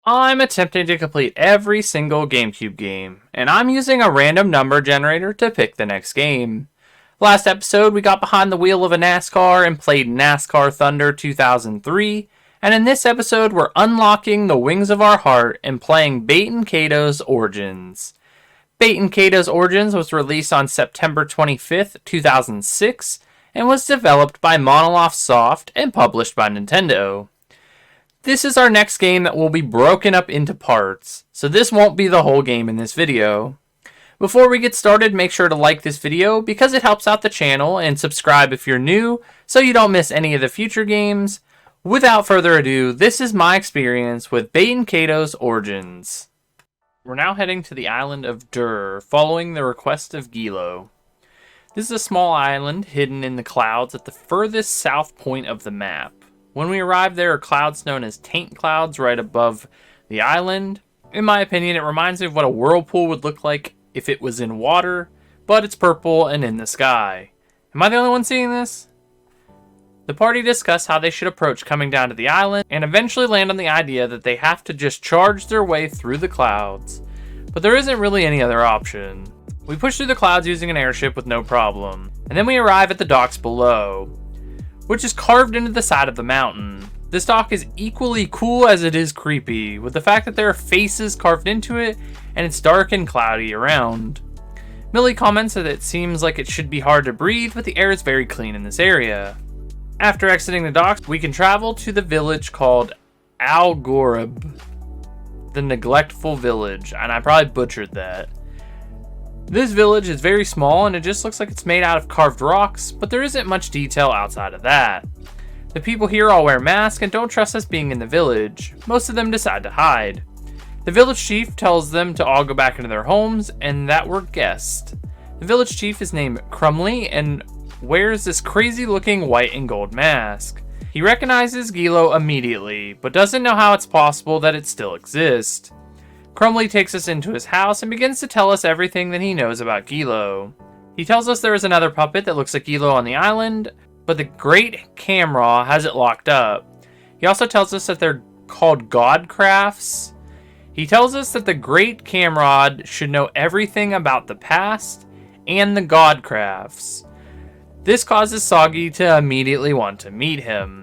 I'm attempting to complete every single GameCube game, and I'm using a random number generator to pick the next game. Last episode, we got behind the wheel of a NASCAR and played NASCAR Thunder 2003, and in this episode, we're unlocking the Wings of Our Heart and playing Baten Kaitos Origins. Baten Kaitos Origins was released on September 25th, 2006, and was developed by Monolith Soft and published by Nintendo. This is our next game that will be broken up into parts, so this won't be the whole game in this video. Before we get started, make sure to like this video because it helps out the channel, and subscribe if you're new so you don't miss any of the future games. Without further ado, this is my experience with Baten Kaitos Origins. We're now heading to the island of Dur, following the request of Gilo. This is a small island hidden in the clouds at the furthest south point of the map. When we arrive, there are clouds known as taint clouds right above the island. In my opinion, it reminds me of what a whirlpool would look like if it was in water, but it's purple and in the sky. Am I the only one seeing this? The party discuss how they should approach coming down to the island, and eventually land on the idea that they have to just charge their way through the clouds. But there isn't really any other option. We push through the clouds using an airship with no problem, and then we arrive at the docks below, which is carved into the side of the mountain. This dock is equally cool as it is creepy, with the fact that there are faces carved into it, and it's dark and cloudy around. Millie comments that it seems like it should be hard to breathe, but the air is very clean in this area. After exiting the docks, we can travel to the village called Al Ghorab, the Neglectful Village, and I probably butchered that. This village is very small and it just looks like it's made out of carved rocks, but there isn't much detail outside of that. The people here all wear masks and don't trust us being in the village. Most of them decide to hide. The village chief tells them to all go back into their homes and that we're guests. The village chief is named Crumley and wears this crazy looking white and gold mask. He recognizes Gilo immediately, but doesn't know how it's possible that it still exists. Crumley takes us into his house and begins to tell us everything that he knows about Gilo. He tells us there is another puppet that looks like Gilo on the island, but the Great Camera has it locked up. He also tells us that they're called God Crafts. He tells us that the Great Camera should know everything about the past and the God Crafts. This causes Soggy to immediately want to meet him.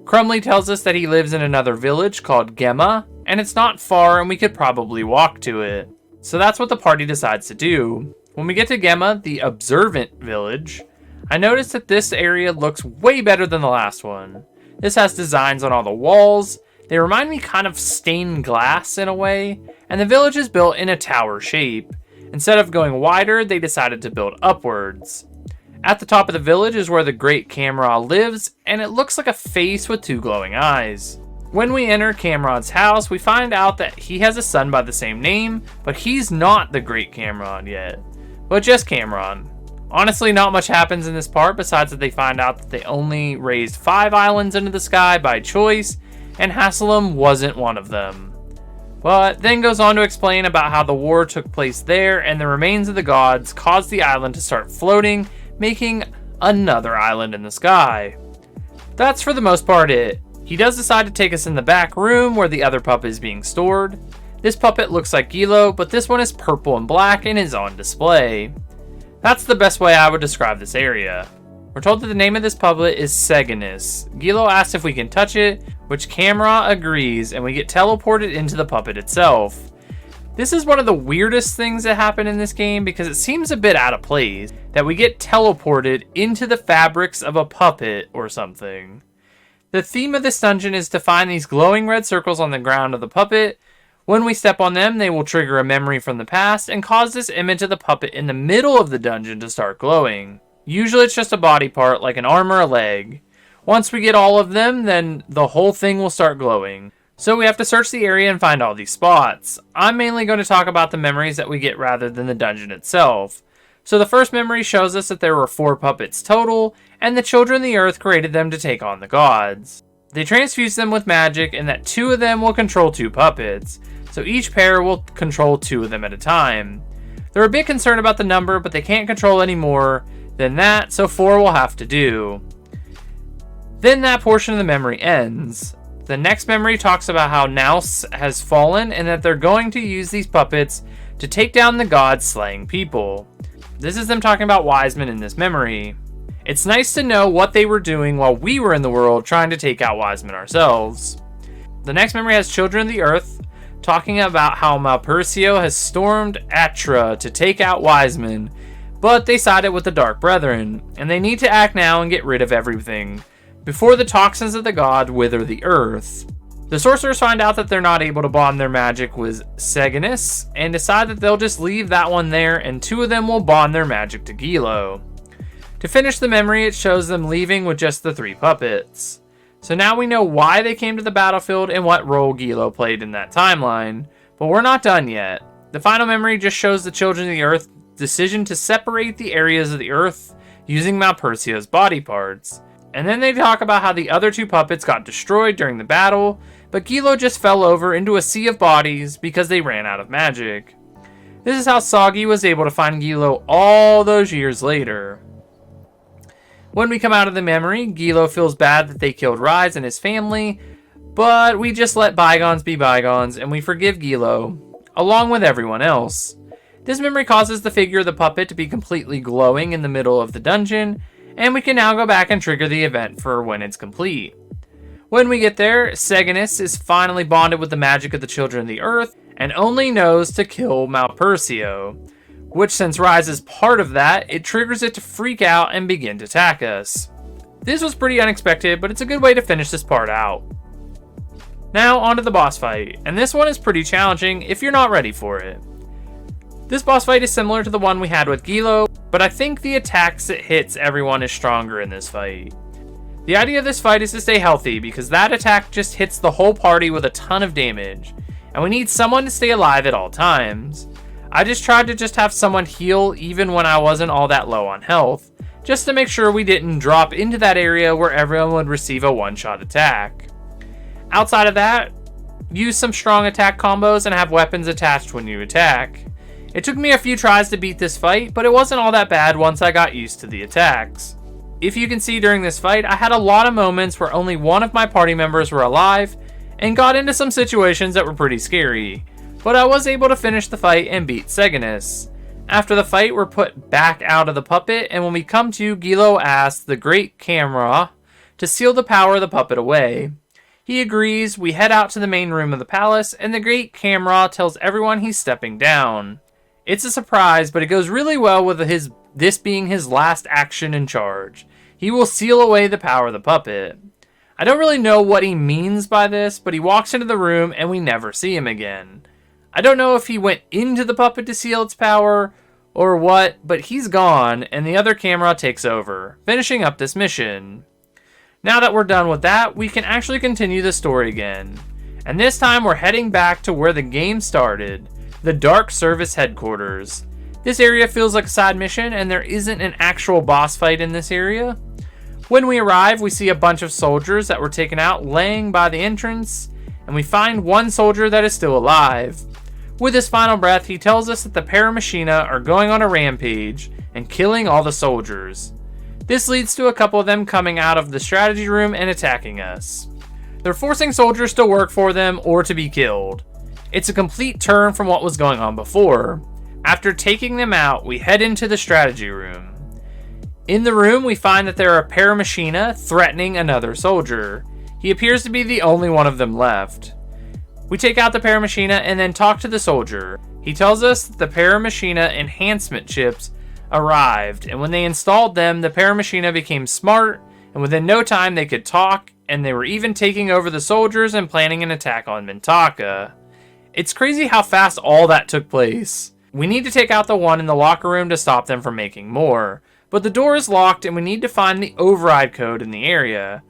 Crumley tells us that he lives in another village called Gemma, and it's not far and we could probably walk to it. So that's what the party decides to do. When we get to Gemma, the observant village, I noticed that this area looks way better than the last one. This has designs on all the walls. They remind me kind of stained glass in a way, and the village is built in a tower shape. Instead of going wider, they decided to build upwards. At the top of the village is where the Great Camera lives, and it looks like a face with two glowing eyes. When we enter Cameron's house, we find out that he has a son by the same name, but he's not the Great Cameron yet, but just Cameron. Honestly, not much happens in this part besides that they find out that they only raised 5 islands into the sky by choice, and Haslam wasn't one of them. But then goes on to explain about how the war took place there, and the remains of the gods caused the island to start floating, making another island in the sky. That's for the most part it. He does decide to take us in the back room where the other puppet is being stored. This puppet looks like Gilo, but this one is purple and black and is on display. That's the best way I would describe this area. We're told that the name of this puppet is Seganis. Gilo asks if we can touch it, which Camera agrees, and we get teleported into the puppet itself. This is one of the weirdest things that happen in this game because it seems a bit out of place that we get teleported into the fabrics of a puppet or something. The theme of this dungeon is to find these glowing red circles on the ground of the puppet. When we step on them, they will trigger a memory from the past and cause this image of the puppet in the middle of the dungeon to start glowing. Usually it's just a body part like an arm or a leg. Once we get all of them, then the whole thing will start glowing. So we have to search the area and find all these spots. I'm mainly going to talk about the memories that we get rather than the dungeon itself. So the first memory shows us that there were 4 puppets total, and the children of the earth created them to take on the gods. They transfuse them with magic, and that 2 of them will control 2 puppets, so each pair will control 2 of them at a time. They're a bit concerned about the number, but they can't control any more than that, so 4 will have to do. Then that portion of the memory ends. The next memory talks about how Nous has fallen and that they're going to use these puppets to take down the gods slaying people. This is them talking about Wiseman in this memory. It's nice to know what they were doing while we were in the world trying to take out Wiseman ourselves. The next memory has Children of the Earth talking about how Malpercio has stormed Atra to take out Wiseman, but they sided with the Dark Brethren, and they need to act now and get rid of everything before the toxins of the god wither the earth. The sorcerers find out that they're not able to bond their magic with Seganus and decide that they'll just leave that one there, and two of them will bond their magic to Gilo. To finish the memory, it shows them leaving with just the 3 puppets. So now we know why they came to the battlefield and what role Gilo played in that timeline, but we're not done yet. The final memory just shows the Children of the Earth decision to separate the areas of the earth using Malpercio's body parts. And then they talk about how the other 2 puppets got destroyed during the battle, but Gilo just fell over into a sea of bodies because they ran out of magic. This is how Soggy was able to find Gilo all those years later. When we come out of the memory, Gilo feels bad that they killed Rise and his family, but we just let bygones be bygones and we forgive Gilo, along with everyone else. This memory causes the figure of the puppet to be completely glowing in the middle of the dungeon, and we can now go back and trigger the event for when it's complete. When we get there, Seganus is finally bonded with the magic of the Children of the Earth and only knows to kill Malpercio, which, since Rise is part of that, it triggers it to freak out and begin to attack us. This was pretty unexpected, but it's a good way to finish this part out. Now onto the boss fight, and this one is pretty challenging if you're not ready for it. This boss fight is similar to the one we had with Gilo, but I think the attacks it hits everyone is stronger in this fight. The idea of this fight is to stay healthy because that attack just hits the whole party with a ton of damage, and we need someone to stay alive at all times. I just tried to have someone heal even when I wasn't all that low on health, just to make sure we didn't drop into that area where everyone would receive a one-shot attack. Outside of that, use some strong attack combos and have weapons attached when you attack. It took me a few tries to beat this fight, but it wasn't all that bad once I got used to the attacks. If you can see during this fight, I had a lot of moments where only one of my party members were alive and got into some situations that were pretty scary, but I was able to finish the fight and beat Seganus. After the fight, we're put back out of the puppet, and when we come to, Gilo asks the Great Camera to seal the power of the puppet away. He agrees, we head out to the main room of the palace, and the Great Camera tells everyone he's stepping down. It's a surprise, but it goes really well with this being his last action in charge. He will seal away the power of the puppet. I don't really know what he means by this, but he walks into the room and we never see him again. I don't know if he went into the puppet to seal its power or what, but he's gone and the other camera takes over, finishing up this mission. Now that we're done with that, we can actually continue the story again. And this time we're heading back to where the game started. The Dark Service Headquarters. This area feels like a side mission and there isn't an actual boss fight in this area. When we arrive, we see a bunch of soldiers that were taken out laying by the entrance, and we find one soldier that is still alive. With his final breath, he tells us that the Paramachina are going on a rampage and killing all the soldiers. This leads to a couple of them coming out of the strategy room and attacking us. They're forcing soldiers to work for them or to be killed. It's a complete turn from what was going on before. After taking them out, we head into the strategy room. In the room, we find that there are Paramachina threatening another soldier. He appears to be the only one of them left. We take out the Paramachina and then talk to the soldier. He tells us that the Paramachina enhancement chips arrived, and when they installed them, the Paramachina became smart, and within no time they could talk, and they were even taking over the soldiers and planning an attack on Mintaka. It's crazy how fast all that took place. We need to take out the one in the locker room to stop them from making more, but the door is locked and we need to find the override code in the area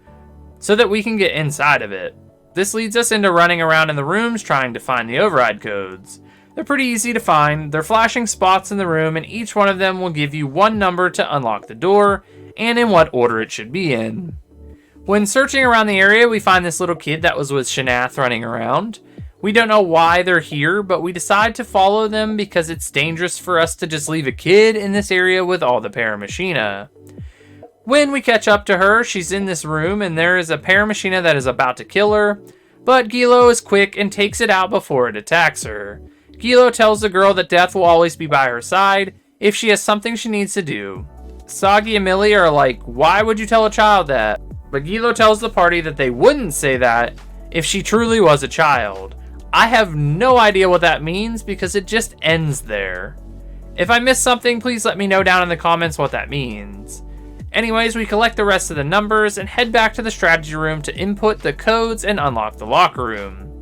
so that we can get inside of it. This leads us into running around in the rooms trying to find the override codes. They're pretty easy to find. They're flashing spots in the room and each one of them will give you one number to unlock the door and in what order it should be in. When searching around the area, we find this little kid that was with Shanath running around. We don't know why they're here, but we decide to follow them because it's dangerous for us to just leave a kid in this area with all the Paramachina. When we catch up to her, she's in this room and there is a paramachina that is about to kill her, but Gilo is quick and takes it out before it attacks her. Gilo tells the girl that death will always be by her side if she has something she needs to do. Soggy and Millie are like, why would you tell a child that? But Gilo tells the party that they wouldn't say that if she truly was a child. I have no idea what that means because it just ends there. If I missed something, please let me know down in the comments what that means. Anyways, we collect the rest of the numbers and head back to the strategy room to input the codes and unlock the locker room.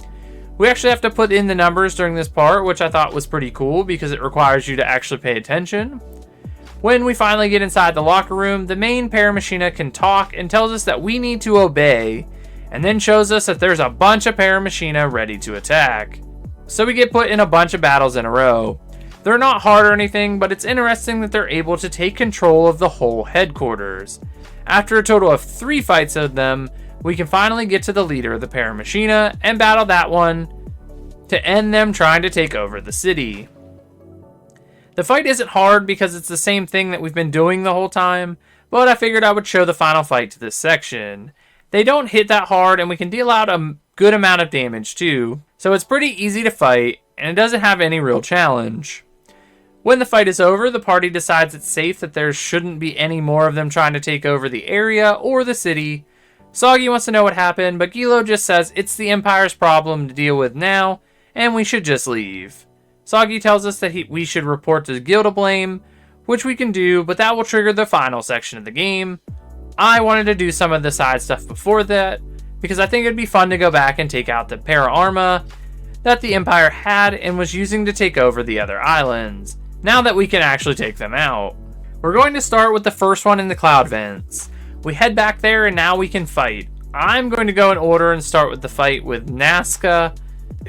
We actually have to put in the numbers during this part, which I thought was pretty cool because it requires you to actually pay attention. When we finally get inside the locker room, the main paramachina can talk and tells us that we need to obey, and then shows us that there's a bunch of paramachina ready to attack. So we get put in a bunch of battles in a row. They're not hard or anything, but it's interesting that they're able to take control of the whole headquarters. After a total of 3 fights of them, we can finally get to the leader of the paramachina and battle that one to end them trying to take over the city. The fight isn't hard because it's the same thing that we've been doing the whole time, but I figured I would show the final fight to this section. They don't hit that hard and we can deal out a good amount of damage too, so it's pretty easy to fight and it doesn't have any real challenge. When the fight is over, the party decides it's safe that there shouldn't be any more of them trying to take over the area or the city. Soggy wants to know what happened, but Gilo just says it's the Empire's problem to deal with now, and we should just leave. Soggy tells us that we should report to Gilda Blame, which we can do, but that will trigger the final section of the game. I wanted to do some of the side stuff before that, because I think it'd be fun to go back and take out the Para Arma that the Empire had and was using to take over the other islands, now that we can actually take them out. We're going to start with the first one in the cloud vents. We head back there and now we can fight. I'm going to go in order and start with the fight with Nazca,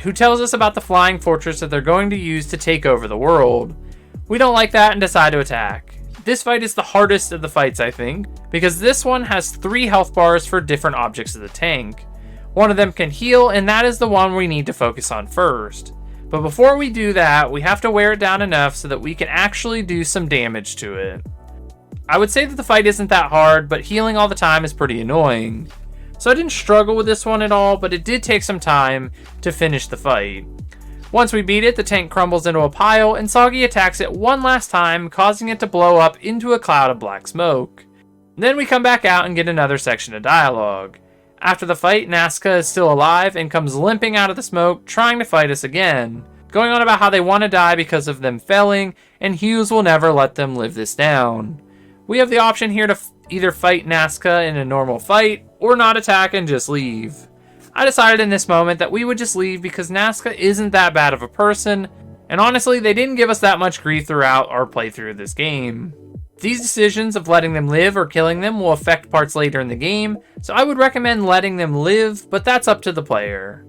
who tells us about the flying fortress that they're going to use to take over the world. We don't like that and decide to attack. This fight is the hardest of the fights, I think, because this one has 3 health bars for different objects of the tank. One of them can heal, and that is the one we need to focus on first. But before we do that, we have to wear it down enough so that we can actually do some damage to it. I would say that the fight isn't that hard, but healing all the time is pretty annoying. So I didn't struggle with this one at all, but it did take some time to finish the fight. Once we beat it, the tank crumbles into a pile, and Soggy attacks it one last time, causing it to blow up into a cloud of black smoke. Then we come back out and get another section of dialogue. After the fight, Nazca is still alive and comes limping out of the smoke, trying to fight us again, going on about how they want to die because of them failing, and Hughes will never let them live this down. We have the option here to either fight Nazca in a normal fight, or not attack and just leave. I decided in this moment that we would just leave because Nazca isn't that bad of a person, and honestly, they didn't give us that much grief throughout our playthrough of this game. These decisions of letting them live or killing them will affect parts later in the game, so I would recommend letting them live, but that's up to the player.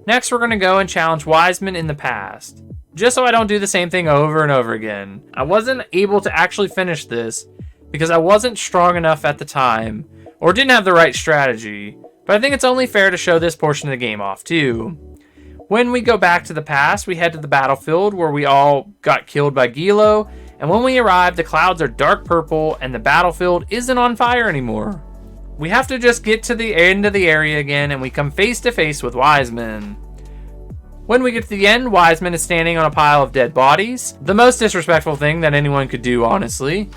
Next, we're going to go and challenge Wiseman in the past, just so I don't do the same thing over and over again. I wasn't able to actually finish this because I wasn't strong enough at the time, or didn't have the right strategy, but I think it's only fair to show this portion of the game off too. When we go back to the past, we head to the battlefield where we all got killed by Gilo, and when we arrive, the clouds are dark purple and the battlefield isn't on fire anymore. We have to just get to the end of the area again and we come face to face with Wiseman. When we get to the end, Wiseman is standing on a pile of dead bodies. The most disrespectful thing that anyone could do, honestly.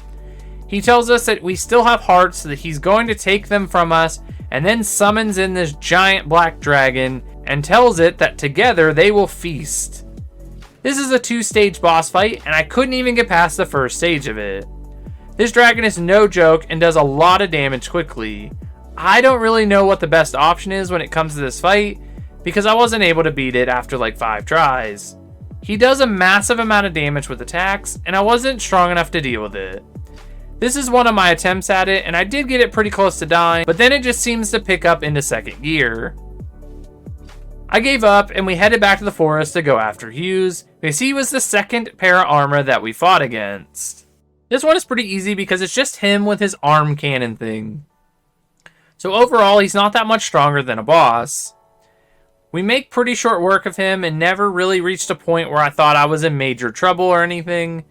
He tells us that we still have hearts, so that he's going to take them from us, and then summons in this giant black dragon and tells it that together they will feast. This is a 2-stage boss fight, and I couldn't even get past the first stage of it. This dragon is no joke and does a lot of damage quickly. I don't really know what the best option is when it comes to this fight, because I wasn't able to beat it after like 5 tries. He does a massive amount of damage with attacks, and I wasn't strong enough to deal with it. This is one of my attempts at it, and I did get it pretty close to dying, but then it just seems to pick up into second gear. I gave up, and we headed back to the forest to go after Hughes, because he was the second Para Arma that we fought against. This one is pretty easy because it's just him with his arm cannon thing. So overall, he's not that much stronger than a boss. We make pretty short work of him and never really reached a point where I thought I was in major trouble or anything.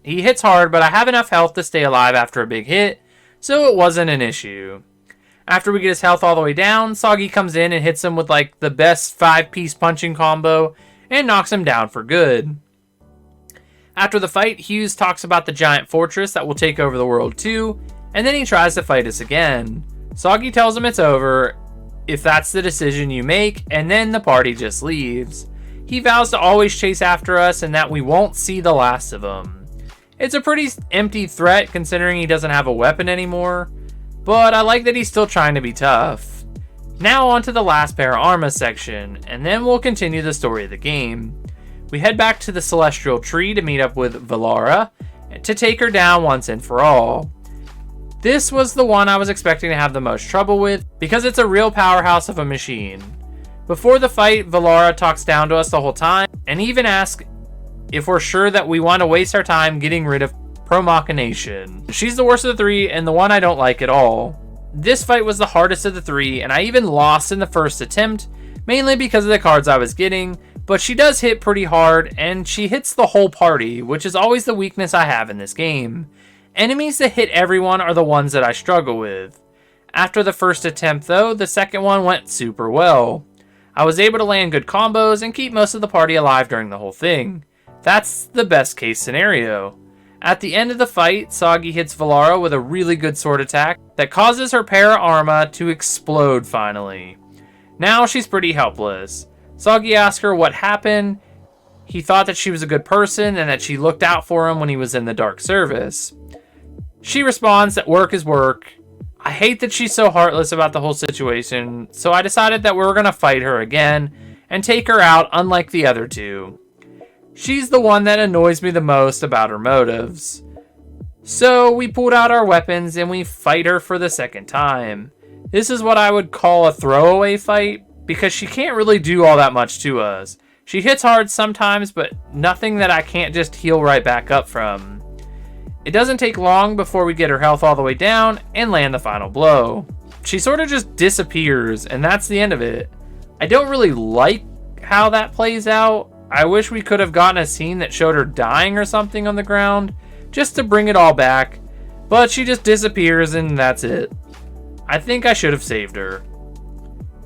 He hits hard, but I have enough health to stay alive after a big hit, so it wasn't an issue. After we get his health all the way down, Soggy comes in and hits him with like the best 5-piece punching combo and knocks him down for good. After the fight, Hughes talks about the giant fortress that will take over the world too, and then he tries to fight us again. Soggy tells him it's over if that's the decision you make, and then the party just leaves. He vows to always chase after us and that we won't see the last of him. It's a pretty empty threat considering he doesn't have a weapon anymore, but I like that he's still trying to be tough. Now on to the last pair of Arma section, and then we'll continue the story of the game. We head back to the Celestial Tree to meet up with Valara to take her down once and for all. This was the one I was expecting to have the most trouble with because it's a real powerhouse of a machine. Before the fight, Valara talks down to us the whole time and even asks if we're sure that we want to waste our time getting rid of Promachination. She's the worst of the three and the one I don't like at all. This fight was the hardest of the three and I even lost in the first attempt, mainly because of the cards I was getting, but she does hit pretty hard and she hits the whole party, which is always the weakness I have in this game. Enemies that hit everyone are the ones that I struggle with. After the first attempt though, the second one went super well. I was able to land good combos and keep most of the party alive during the whole thing. That's the best case scenario. At the end of the fight, Soggy hits Valara with a really good sword attack that causes her para arma to explode finally. Now she's pretty helpless. Soggy asks her what happened. He thought that she was a good person and that she looked out for him when he was in the dark service. She responds that work is work. I hate that she's so heartless about the whole situation, so I decided that we were going to fight her again and take her out unlike the other two. She's the one that annoys me the most about her motives. So we pulled out our weapons and we fight her for the second time. This is what I would call a throwaway fight because she can't really do all that much to us. She hits hard sometimes, but nothing that I can't just heal right back up from. It doesn't take long before we get her health all the way down and land the final blow. She sort of just disappears and that's the end of it. I don't really like how that plays out. I wish we could have gotten a scene that showed her dying or something on the ground, just to bring it all back, but she just disappears and that's it. I think I should have saved her.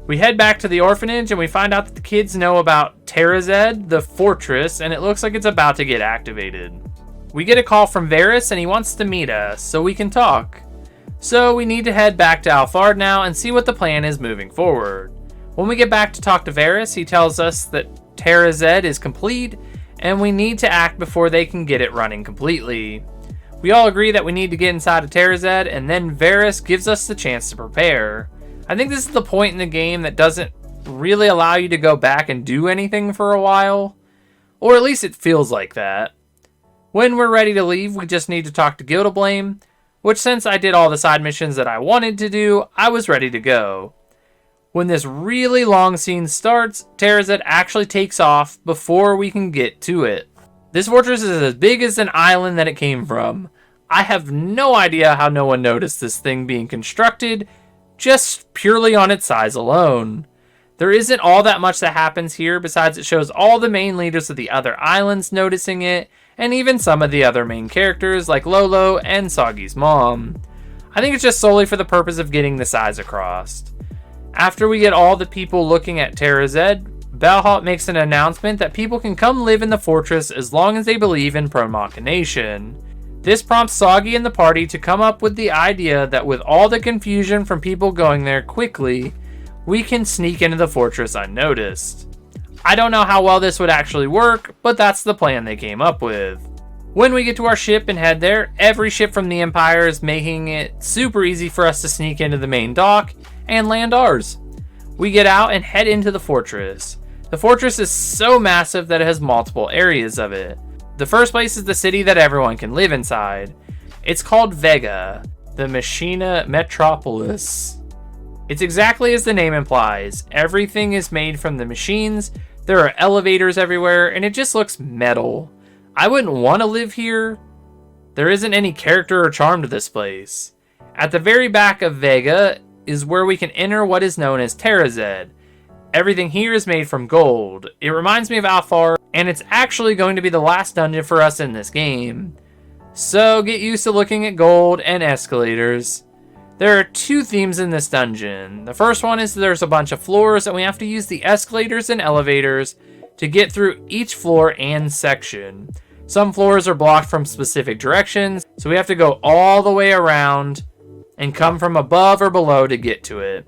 We head back to the orphanage and we find out that the kids know about Terrazed, the fortress, and it looks like it's about to get activated. We get a call from Varys and he wants to meet us, so we can talk. So we need to head back to Alfard now and see what the plan is moving forward. When we get back to talk to Varys, he tells us that Terrazed is complete, and we need to act before they can get it running completely. We all agree that we need to get inside of Terrazed, and then Varys gives us the chance to prepare. I think this is the point in the game that doesn't really allow you to go back and do anything for a while. Or at least it feels like that. When we're ready to leave, we just need to talk to Gildablame, which since I did all the side missions that I wanted to do, I was ready to go. When this really long scene starts, Terrazed actually takes off before we can get to it. This fortress is as big as an island that it came from. I have no idea how no one noticed this thing being constructed, just purely on its size alone. There isn't all that much that happens here besides it shows all the main leaders of the other islands noticing it, and even some of the other main characters like Lolo and Soggy's mom. I think it's just solely for the purpose of getting the size across. After we get all the people looking at Terrazed, Balhalt makes an announcement that people can come live in the fortress as long as they believe in Promachination. This prompts Soggy and the party to come up with the idea that with all the confusion from people going there quickly, we can sneak into the fortress unnoticed. I don't know how well this would actually work, but that's the plan they came up with. When we get to our ship and head there, every ship from the Empire is making it super easy for us to sneak into the main dock and land ours. We get out and head into the fortress. The fortress is so massive that it has multiple areas of it. The first place is the city that everyone can live inside. It's called Vega, the Machina Metropolis. It's exactly as the name implies. Everything is made from the machines, there are elevators everywhere, and it just looks metal. I wouldn't want to live here. There isn't any character or charm to this place. At the very back of Vega is where we can enter what is known as Terrazed. Everything here is made from gold. It reminds me of Alfard, and it's actually going to be the last dungeon for us in this game. So get used to looking at gold and escalators. There are two themes in this dungeon. The first one is there's a bunch of floors and we have to use the escalators and elevators to get through each floor and section. Some floors are blocked from specific directions, so we have to go all the way around and come from above or below to get to it.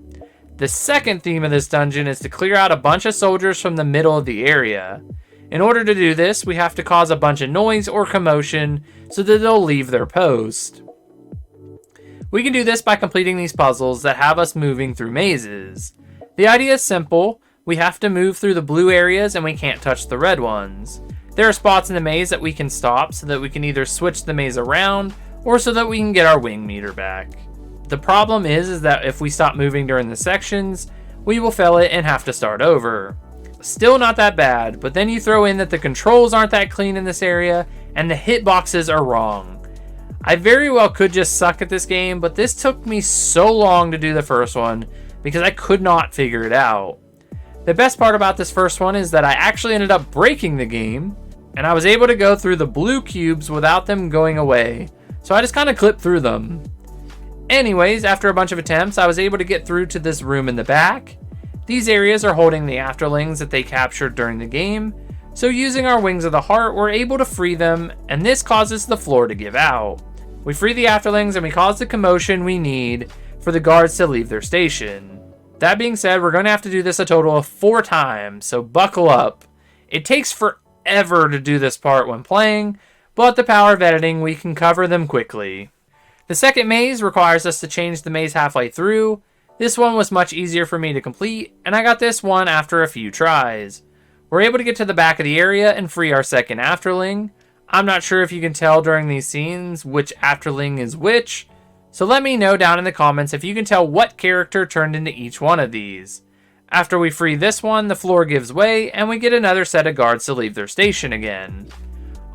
The second theme of this dungeon is to clear out a bunch of soldiers from the middle of the area. In order to do this, we have to cause a bunch of noise or commotion so that they'll leave their post. We can do this by completing these puzzles that have us moving through mazes. The idea is simple. We have to move through the blue areas and we can't touch the red ones. There are spots in the maze that we can stop so that we can either switch the maze around or so that we can get our wing meter back. The problem is that if we stop moving during the sections, we will fail it and have to start over. Still not that bad, but then you throw in that the controls aren't that clean in this area and the hitboxes are wrong. I very well could just suck at this game, but this took me so long to do the first one because I could not figure it out. The best part about this first one is that I actually ended up breaking the game and I was able to go through the blue cubes without them going away. So I just kind of clipped through them. Anyways, after a bunch of attempts, I was able to get through to this room in the back. These areas are holding the afterlings that they captured during the game, so using our Wings of the Heart, we're able to free them, and this causes the floor to give out. We free the afterlings and we cause the commotion we need for the guards to leave their station. That being said, we're going to have to do this a total of 4 times, so buckle up. It takes forever to do this part when playing, but the power of editing, we can cover them quickly. The second maze requires us to change the maze halfway through. This one was much easier for me to complete, and I got this one after a few tries. We're able to get to the back of the area and free our second afterling. I'm not sure if you can tell during these scenes which afterling is which, so let me know down in the comments if you can tell what character turned into each one of these. After we free this one, the floor gives way, and we get another set of guards to leave their station again.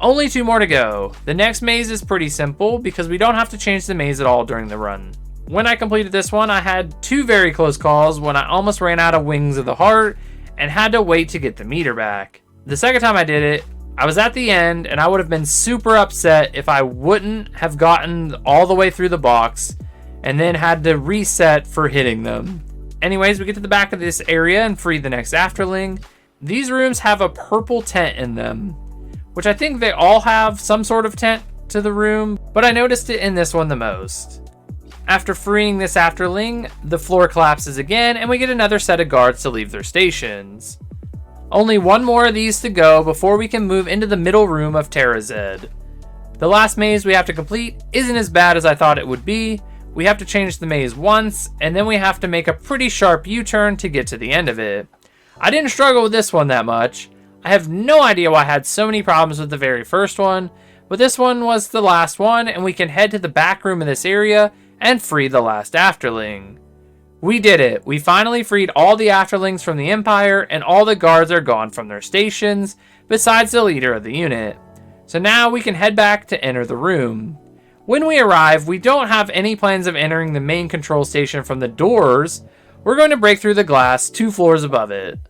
Only 2 more to go. The next maze is pretty simple because we don't have to change the maze at all during the run. When I completed this one, I had 2 very close calls when I almost ran out of Wings of the Heart and had to wait to get the meter back. The second time I did it, I was at the end and I would have been super upset if I wouldn't have gotten all the way through the box and then had to reset for hitting them. Anyways, we get to the back of this area and free the next afterling. These rooms have a purple tent in them, which I think they all have some sort of tent to the room, but I noticed it in this one the most. After freeing this afterling, the floor collapses again and we get another set of guards to leave their stations. Only 1 more of these to go before we can move into the middle room of Terrazed. The last maze we have to complete isn't as bad as I thought it would be. We have to change the maze once, and then we have to make a pretty sharp U-turn to get to the end of it. I didn't struggle with this one that much. I have no idea why I had so many problems with the very first one, but this one was the last one, and we can head to the back room of this area and free the last afterling. We did it. We finally freed all the afterlings from the Empire, and all the guards are gone from their stations, besides the leader of the unit. So now we can head back to enter the room. When we arrive, we don't have any plans of entering the main control station from the doors. We're going to break through the glass 2 floors above it.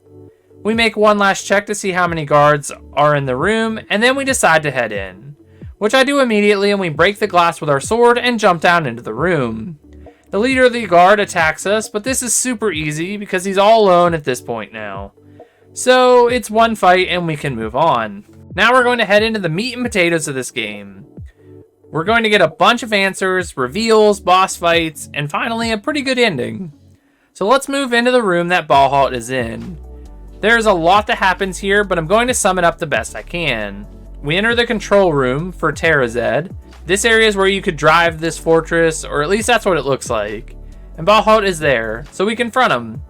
We make one last check to see how many guards are in the room, and then we decide to head in, which I do immediately, and we break the glass with our sword and jump down into the room. The leader of the guard attacks us, but this is super easy because he's all alone at this point now. So it's one fight and we can move on. Now we're going to head into the meat and potatoes of this game. We're going to get a bunch of answers, reveals, boss fights, and finally a pretty good ending. So let's move into the room that Balhalt is in. There's a lot that happens here, but I'm going to sum it up the best I can. We enter the control room for Terrazed. This area is where you could drive this fortress, or at least that's what it looks like. And Balhalt is there, so we confront him.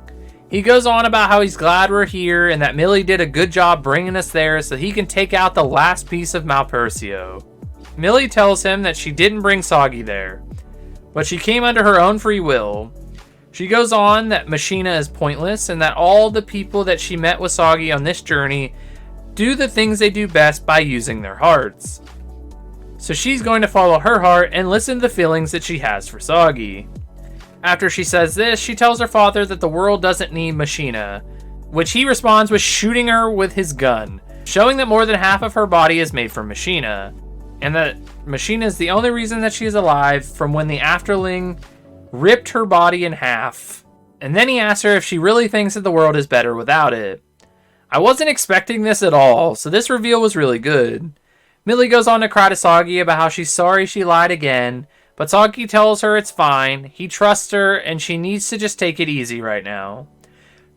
He goes on about how he's glad we're here and that Millie did a good job bringing us there so he can take out the last piece of Malpercio. Millie tells him that she didn't bring Soggy there, but she came under her own free will. She goes on that Machina is pointless and that all the people that she met with Soggy on this journey do the things they do best by using their hearts. So she's going to follow her heart and listen to the feelings that she has for Soggy. After she says this, she tells her father that the world doesn't need Machina, which he responds with shooting her with his gun, showing that more than half of her body is made from Machina. and that Machina is the only reason that she is alive from when the Afterling ripped her body in half. And then he asks her if she really thinks that the world is better without it. I wasn't expecting this at all, so this reveal was really good. Millie goes on to cry to Soggy about how she's sorry she lied again, but Soggy tells her it's fine, he trusts her, and she needs to just take it easy right now.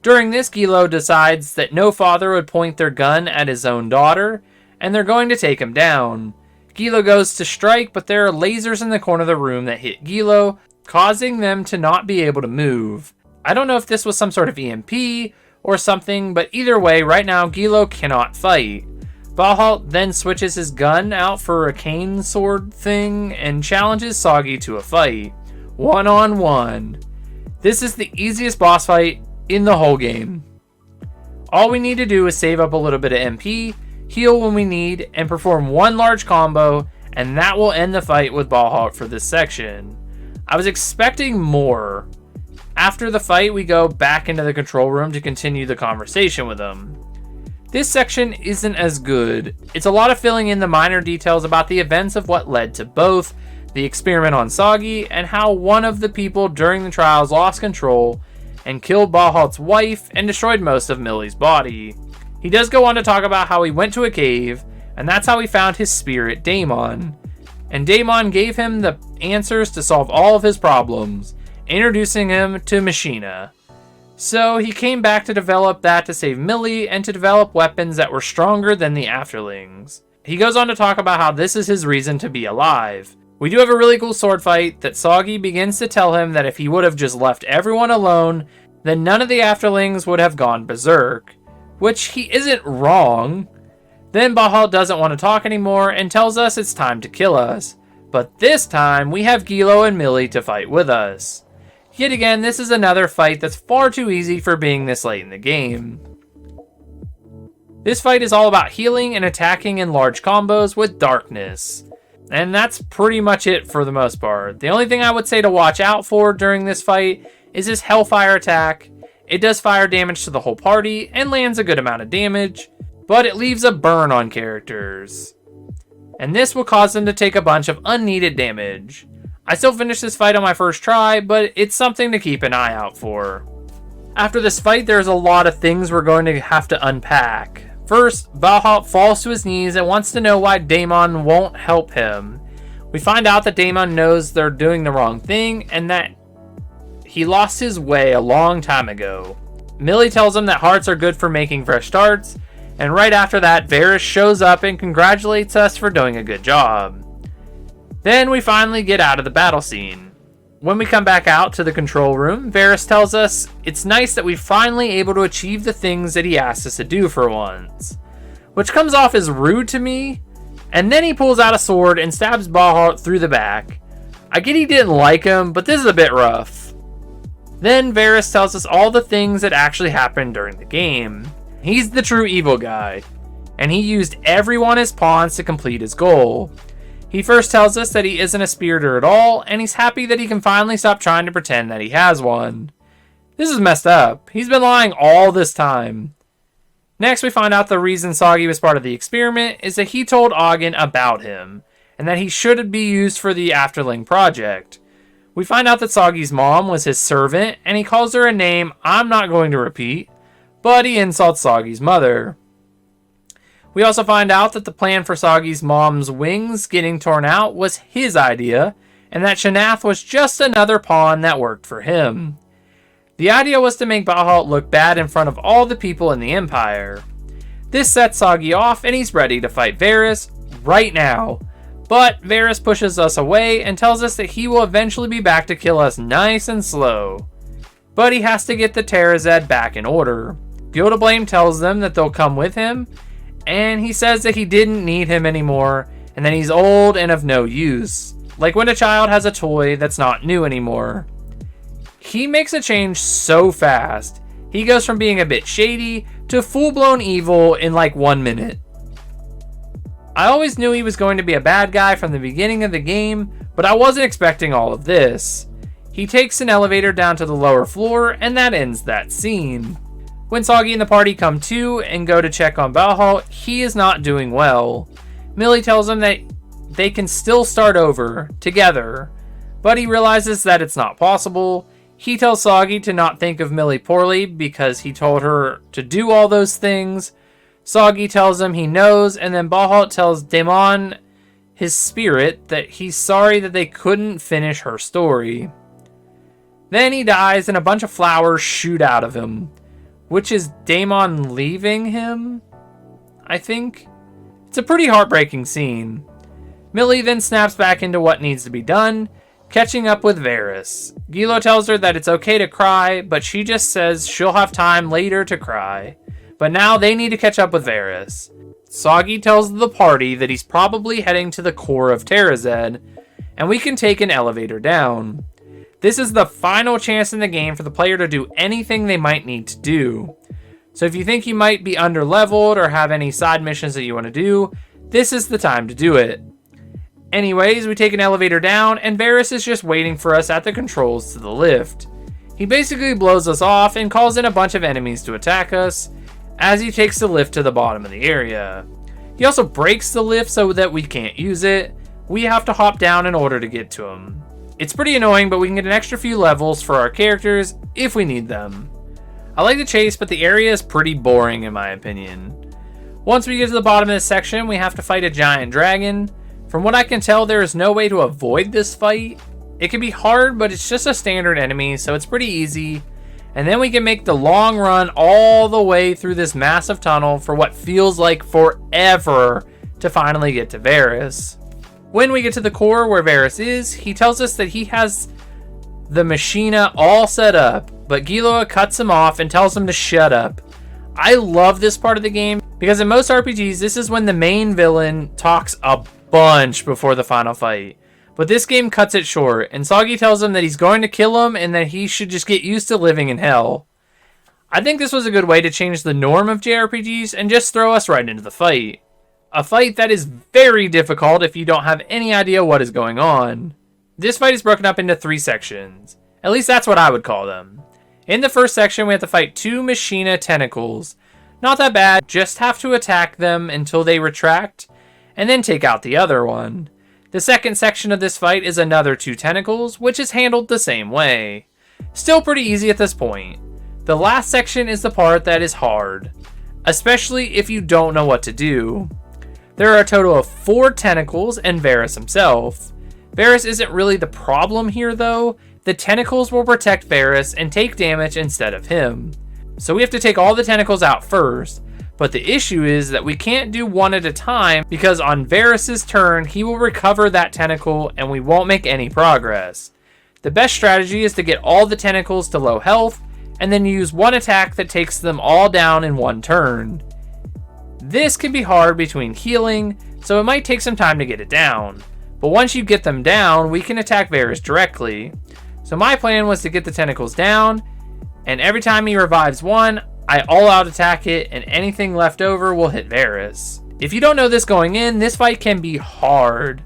During this, Gilo decides that no father would point their gun at his own daughter, and they're going to take him down. Gilo goes to strike, but there are lasers in the corner of the room that hit Gilo, causing them to not be able to move. I don't know if this was some sort of EMP or something, but either way, right now, Gilo cannot fight. Valhalla then switches his gun out for a cane sword thing and challenges Soggy to a fight. 1-on-1. This is the easiest boss fight in the whole game. All we need to do is save up a little bit of MP, heal when we need, and perform one large combo, and that will end the fight with Valhalla for this section. I was expecting more. After the fight, we go back into the control room to continue the conversation with him. This section isn't as good. It's a lot of filling in the minor details about the events of what led to both the experiment on Soggy and how one of the people during the trials lost control and killed Valhalla's wife and destroyed most of Millie's body. He does go on to talk about how he went to a cave, and that's how he found his spirit, Daemon. And Daemon gave him the answers to solve all of his problems, introducing him to Machina. So he came back to develop that to save Millie and to develop weapons that were stronger than the Afterlings. He goes on to talk about how this is his reason to be alive. We do have a really cool sword fight that Soggy begins to tell him that if he would have just left everyone alone, then none of the Afterlings would have gone berserk. Which he isn't wrong. Then Valhalla doesn't want to talk anymore and tells us it's time to kill us. But this time we have Gilo and Millie to fight with us. Yet again, this is another fight that's far too easy for being this late in the game. This fight is all about healing and attacking in large combos with darkness. And that's pretty much it for the most part. The only thing I would say to watch out for during this fight is his Hellfire attack. It does fire damage to the whole party and lands a good amount of damage, but it leaves a burn on characters. And this will cause them to take a bunch of unneeded damage. I still finished this fight on my first try, but it's something to keep an eye out for. After this fight, there's a lot of things we're going to have to unpack. First, Valhalla falls to his knees and wants to know why Daemon won't help him. We find out that Daemon knows they're doing the wrong thing and that he lost his way a long time ago. Millie tells him that hearts are good for making fresh starts, and right after that, Varys shows up and congratulates us for doing a good job. Then we finally get out of the battle scene. When we come back out to the control room, Varys tells us it's nice that we're finally able to achieve the things that he asked us to do for once. Which comes off as rude to me, and then he pulls out a sword and stabs Valhalla through the back. I get he didn't like him, but this is a bit rough. Then Varys tells us all the things that actually happened during the game. He's the true evil guy, and he used everyone as pawns to complete his goal. He first tells us that he isn't a spiritor at all, and he's happy that he can finally stop trying to pretend that he has one. This is messed up. He's been lying all this time. Next, we find out the reason Soggy was part of the experiment is that he told Ogden about him, and that he should be used for the Afterling project. We find out that Soggy's mom was his servant, and he calls her a name I'm not going to repeat, but he insults Soggy's mother. We also find out that the plan for Soggy's mom's wings getting torn out was his idea, and that Shanath was just another pawn that worked for him. The idea was to make Valhalla look bad in front of all the people in the Empire. This sets Soggy off, and he's ready to fight Varys right now. But Varys pushes us away and tells us that he will eventually be back to kill us nice and slow. But he has to get the Terrazed back in order. Gildablame tells them that they'll come with him, and he says that he didn't need him anymore, and that he's old and of no use. Like when a child has a toy that's not new anymore. He makes a change so fast. He goes from being a bit shady to full-blown evil in like 1 minute. I always knew he was going to be a bad guy from the beginning of the game, but I wasn't expecting all of this. He takes an elevator down to the lower floor, and that ends that scene. When Soggy and the party come to and go to check on Valhalla, he is not doing well. Millie tells him that they can still start over together, but he realizes that it's not possible. He tells Soggy to not think of Millie poorly because he told her to do all those things. Soggy tells him he knows, and then Bahat tells Damon, his spirit, that he's sorry that they couldn't finish her story. Then he dies and a bunch of flowers shoot out of him, which is Damon leaving him, I think. It's a pretty heartbreaking scene. Millie then snaps back into what needs to be done, catching up with Varys. Gilo tells her that it's okay to cry, but she just says she'll have time later to cry. But now they need to catch up with Varys. Soggy tells the party that he's probably heading to the core of Terrazed, and we can take an elevator down. This is the final chance in the game for the player to do anything they might need to do. So if you think you might be underleveled or have any side missions that you want to do, this is the time to do it. Anyways, we take an elevator down, and Varys is just waiting for us at the controls to the lift. He basically blows us off and calls in a bunch of enemies to attack us as he takes the lift to the bottom of the area. He also breaks the lift so that we can't use it. We have to hop down in order to get to him. It's pretty annoying, but we can get an extra few levels for our characters if we need them. I like the chase, but the area is pretty boring in my opinion. Once we get to the bottom of this section, we have to fight a giant dragon. From what I can tell, there is no way to avoid this fight. It can be hard, but it's just a standard enemy, so it's pretty easy. And then we can make the long run all the way through this massive tunnel for what feels like forever to finally get to Varys. When we get to the core where Varys is, he tells us that he has the machina all set up, but Giloa cuts him off and tells him to shut up. I love this part of the game because in most RPGs, this is when the main villain talks a bunch before the final fight. But this game cuts it short, and Soggy tells him that he's going to kill him and that he should just get used to living in hell. I think this was a good way to change the norm of JRPGs and just throw us right into the fight. A fight that is very difficult if you don't have any idea what is going on. This fight is broken up into 3 sections. At least that's what I would call them. In the first section, we have to fight 2 machina tentacles. Not that bad, just have to attack them until they retract, and then take out the other one. The second section of this fight is another 2 tentacles, which is handled the same way. Still pretty easy at this point. The last section is the part that is hard, especially if you don't know what to do. There are a total of 4 tentacles and Varys himself. Varys isn't really the problem here though. The tentacles will protect Varys and take damage instead of him. So we have to take all the tentacles out first. But the issue is that we can't do one at a time because on Varys' turn, he will recover that tentacle and we won't make any progress. The best strategy is to get all the tentacles to low health and then use one attack that takes them all down in one turn. This can be hard between healing, so it might take some time to get it down. But once you get them down, we can attack Varys directly. So my plan was to get the tentacles down, and every time he revives one, I all-out attack it, and anything left over will hit Varys. If you don't know this going in, this fight can be hard.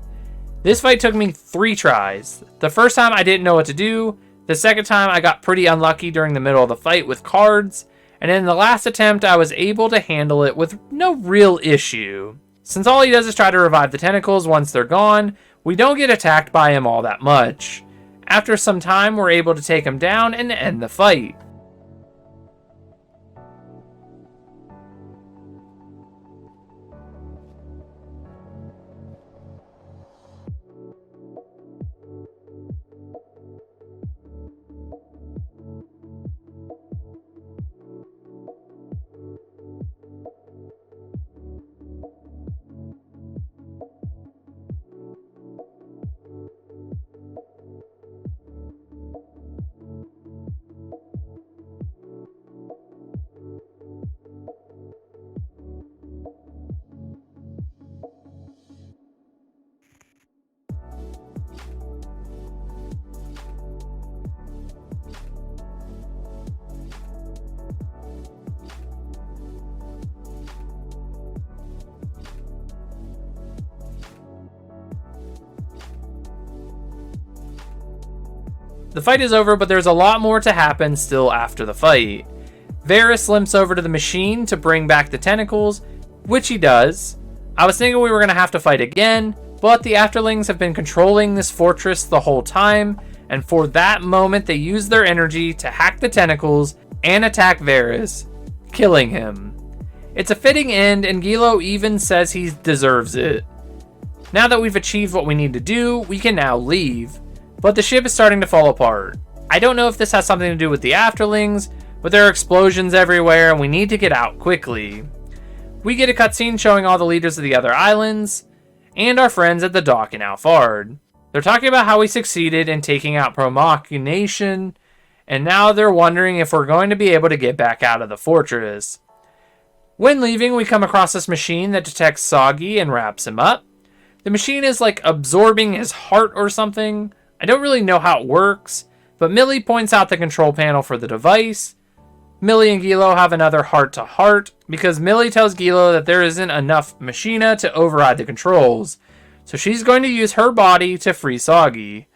This fight took me 3 tries. The first time I didn't know what to do. The second time I got pretty unlucky during the middle of the fight with cards. And in the last attempt I was able to handle it with no real issue. Since all he does is try to revive the tentacles once they're gone, we don't get attacked by him all that much. After some time we're able to take him down and end the fight. The fight is over, but there's a lot more to happen still after the fight. Varys limps over to the machine to bring back the tentacles, which he does. I was thinking we were going to have to fight again, But the Afterlings have been controlling this fortress the whole time, and for that moment they use their energy to hack the tentacles and attack Varys, killing him. It's a fitting end, and Gilo even says he deserves it. Now that we've achieved what we need to do, we can now leave. But the ship is starting to fall apart. I don't know if this has something to do with the Afterlings, but there are explosions everywhere and we need to get out quickly. We get a cutscene showing all the leaders of the other islands, and our friends at the dock in Alfard. They're talking about how we succeeded in taking out Promach Nation, and now they're wondering if we're going to be able to get back out of the fortress. When leaving, we come across this machine that detects Soggy and wraps him up. The machine is like absorbing his heart or something. I don't really know how it works, but Millie points out the control panel for the device. Millie and Gilo have another heart-to-heart because Millie tells Gilo that there isn't enough machina to override the controls, so she's going to use her body to free Soggy.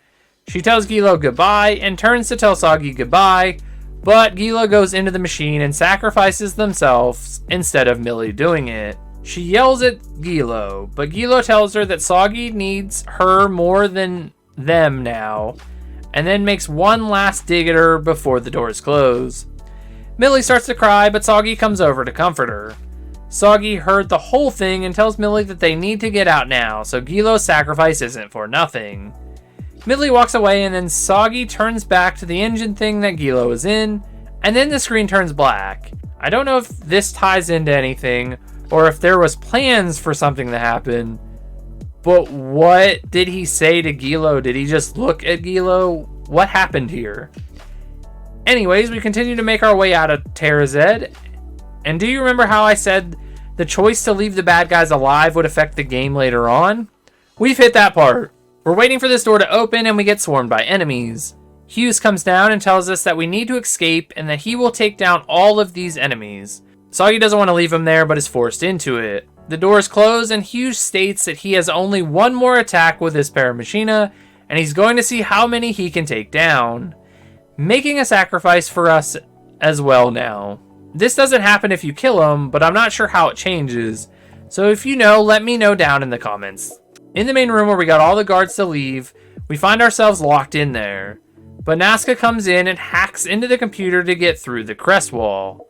She tells Gilo goodbye and turns to tell Soggy goodbye, but Gilo goes into the machine and sacrifices themselves instead of Millie doing it. She yells at Gilo, but Gilo tells her that Soggy needs her more than them now, and then makes one last dig at her before the doors close. Millie starts to cry, but Soggy comes over to comfort her. Soggy heard the whole thing and tells Millie that they need to get out now, so Gilo's sacrifice isn't for nothing. Millie walks away, and then Soggy turns back to the engine thing that Gilo is in, and then the screen turns black. I don't know if this ties into anything, or if there was plans for something to happen, but what did he say to Gilo? Did he just look at Gilo? What happened here? Anyways, we continue to make our way out of Terrazed, and do you remember how I said the choice to leave the bad guys alive would affect the game later on? We've hit that part. We're waiting for this door to open and we get swarmed by enemies. Hughes comes down and tells us that we need to escape and that he will take down all of these enemies. Soggy doesn't want to leave him there but is forced into it. The doors close and Hughes states that he has only one more attack with his Paramachina and he's going to see how many he can take down, making a sacrifice for us as well now. This doesn't happen if you kill him, but I'm not sure how it changes, so if you know, let me know down in the comments. In the main room where we got all the guards to leave, we find ourselves locked in there, but Nazca comes in and hacks into the computer to get through the crest wall.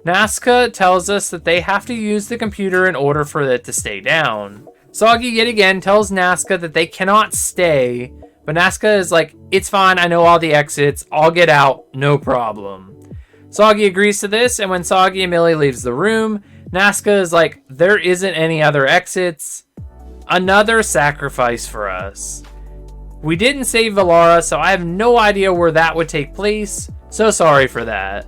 Nazca tells us that they have to use the computer in order for it to stay down. Soggy yet again tells Nazca that they cannot stay, but Nazca is like, it's fine, I know all the exits, I'll get out, no problem. Soggy agrees to this, and when Soggy and Millie leaves the room, Nazca is like, there isn't any other exits. Another sacrifice for us. We didn't save Valara, so I have no idea where that would take place, so sorry for that.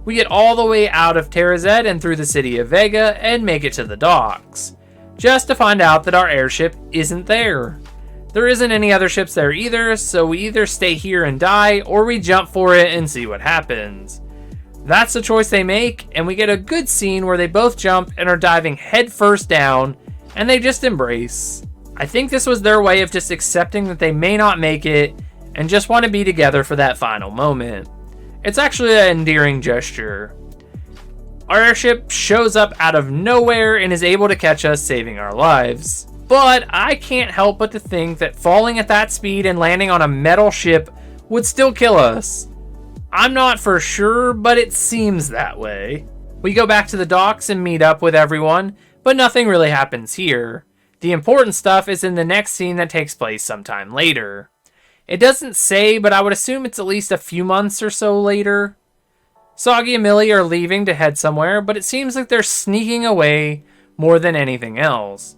We get all the way out of Terrazed and through the city of Vega and make it to the docks, just to find out that our airship isn't there. There isn't any other ships there either, so we either stay here and die, or we jump for it and see what happens. That's the choice they make, and we get a good scene where they both jump and are diving headfirst down, and they just embrace. I think this was their way of just accepting that they may not make it, and just want to be together for that final moment. It's actually an endearing gesture. Our airship shows up out of nowhere and is able to catch us, saving our lives. But I can't help but to think that falling at that speed and landing on a metal ship would still kill us. I'm not for sure, but it seems that way. We go back to the docks and meet up with everyone, but nothing really happens here. The important stuff is in the next scene that takes place sometime later. It doesn't say, but I would assume it's at least a few months or so later. Soggy and Millie are leaving to head somewhere, but it seems like they're sneaking away more than anything else.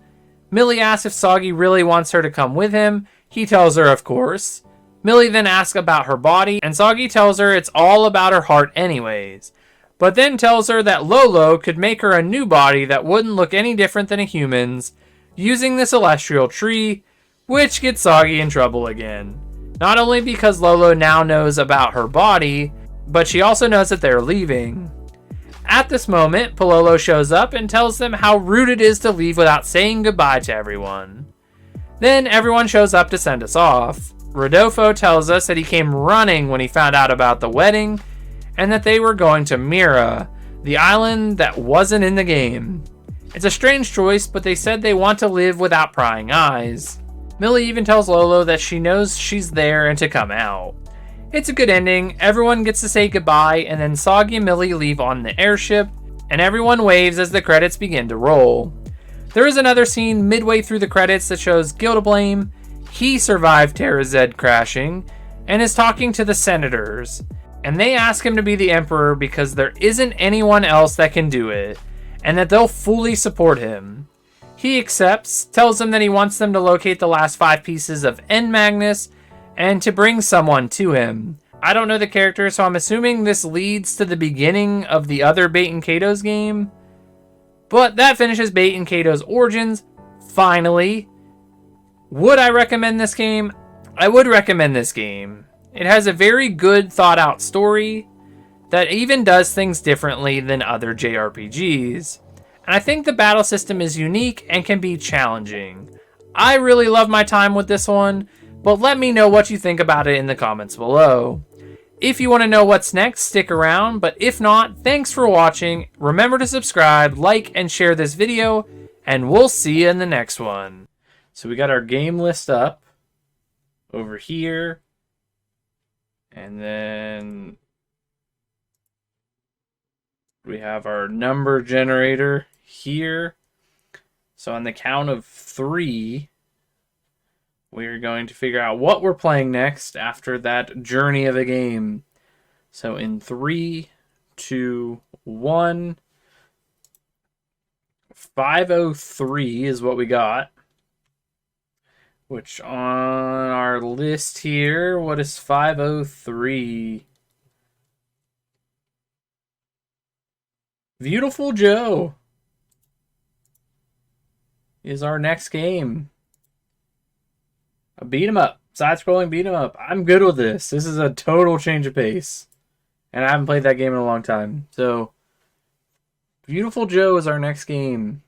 Millie asks if Soggy really wants her to come with him. He tells her, of course. Millie then asks about her body, and Soggy tells her it's all about her heart anyways, but then tells her that Lolo could make her a new body that wouldn't look any different than a human's, using the celestial tree, which gets Soggy in trouble again. Not only because Lolo now knows about her body, but she also knows that they're leaving. At this moment, Pololo shows up and tells them how rude it is to leave without saying goodbye to everyone. Then everyone shows up to send us off. Rodolfo tells us that he came running when he found out about the wedding, and that they were going to Mira, the island that wasn't in the game. It's a strange choice, but they said they want to live without prying eyes. Millie even tells Lolo that she knows she's there and to come out. It's a good ending, everyone gets to say goodbye, and then Soggy and Millie leave on the airship, and everyone waves as the credits begin to roll. There is another scene midway through the credits that shows Gildablame. He survived Terra Z crashing, and is talking to the senators, and they ask him to be the emperor because there isn't anyone else that can do it, and that they'll fully support him. He accepts, tells them that he wants them to locate the last 5 pieces of End Magnus, and to bring someone to him. I don't know the character, so I'm assuming this leads to the beginning of the other Baten Kaitos game. But that finishes Baten Kaitos Origins, finally. Would I recommend this game? I would recommend this game. It has a very good thought out story that even does things differently than other JRPGs. And I think the battle system is unique and can be challenging. I really love my time with this one, but let me know what you think about it in the comments below. If you want to know what's next, stick around, but if not, thanks for watching. Remember to subscribe, like, and share this video, and we'll see you in the next one. So we got our game list up over here, and then we have our number generator here. So on the count of 3, we're going to figure out what we're playing next after that journey of a game. So in 3, 2, 1, 503 is what we got. Which on our list here, what is 503? Beautiful Joe is our next game. A beat 'em up, side-scrolling beat 'em up. I'm good with this. This is a total change of pace, and I haven't played that game in a long time. So, Beautiful Joe is our next game.